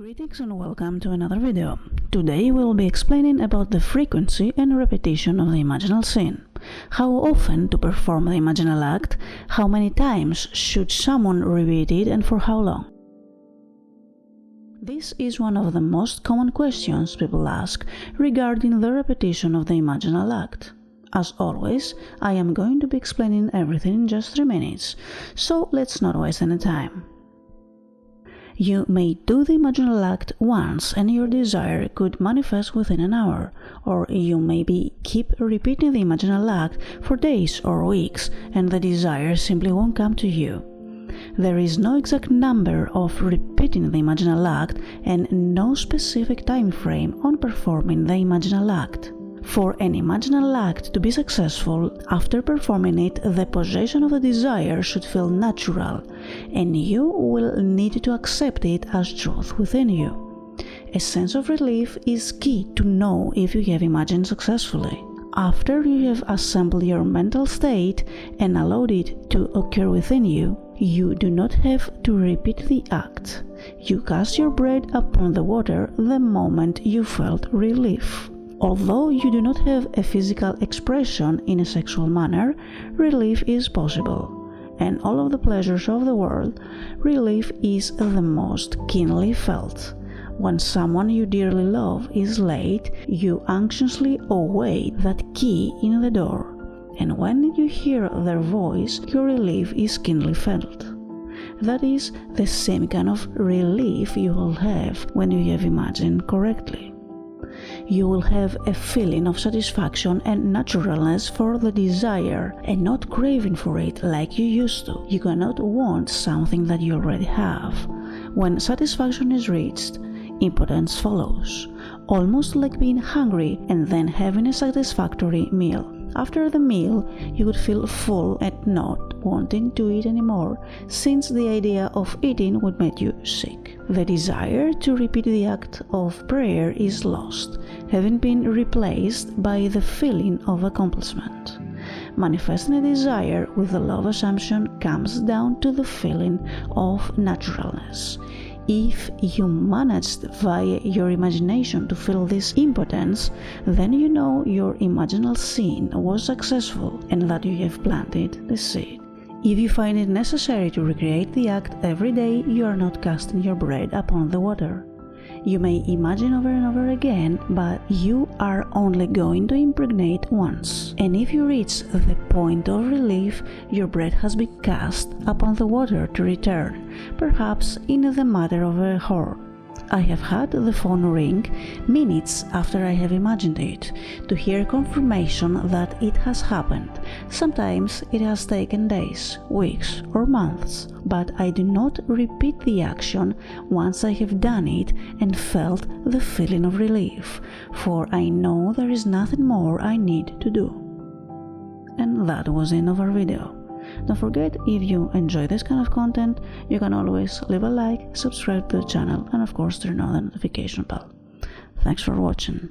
Greetings and welcome to another video. Today we will be explaining about the frequency and repetition of the imaginal scene. How often to perform the imaginal act, how many times should someone repeat it and for how long. This is one of the most common questions people ask regarding the repetition of the imaginal act. As always, I am going to be explaining everything in just 3 minutes, so let's not waste any time. You may do the imaginal act once and your desire could manifest within an hour, or you may keep repeating the imaginal act for days or weeks and the desire simply won't come to you. There is no exact number of repeating the imaginal act and no specific time frame on performing the imaginal act. For an imaginal act to be successful, after performing it, the possession of the desire should feel natural, and you will need to accept it as truth within you. A sense of relief is key to know if you have imagined successfully. After you have assembled your mental state and allowed it to occur within you, you do not have to repeat the act. You cast your bread upon the water the moment you felt relief. Although you do not have a physical expression in a sexual manner, relief is possible. And all of the pleasures of the world, relief is the most keenly felt. When someone you dearly love is late, you anxiously await that key in the door. And when you hear their voice, your relief is keenly felt. That is the same kind of relief you will have when you have imagined correctly. You will have a feeling of satisfaction and naturalness for the desire and not craving for it like you used to. You cannot want something that you already have. When satisfaction is reached, impotence follows, almost like being hungry and then having a satisfactory meal. After the meal, you would feel full and not wanting to eat anymore, since the idea of eating would make you sick. The desire to repeat the act of prayer is lost, having been replaced by the feeling of accomplishment. Manifesting a desire with the love assumption comes down to the feeling of naturalness. If you managed via your imagination to feel this impotence, then you know your imaginal scene was successful and that you have planted the seed. If you find it necessary to recreate the act every day, you are not casting your bread upon the water. You may imagine over and over again, but you are only going to impregnate once. And if you reach the point of relief, your bread has been cast upon the water to return, perhaps in the matter of a hour. I have had the phone ring minutes after I have imagined it, to hear confirmation that it has happened. Sometimes it has taken days, weeks or months, but I do not repeat the action once I have done it and felt the feeling of relief, for I know there is nothing more I need to do. And that was the end of our video. Don't forget, if you enjoy this kind of content, you can always leave a like, subscribe to the channel, and of course turn on the notification bell. Thanks for watching.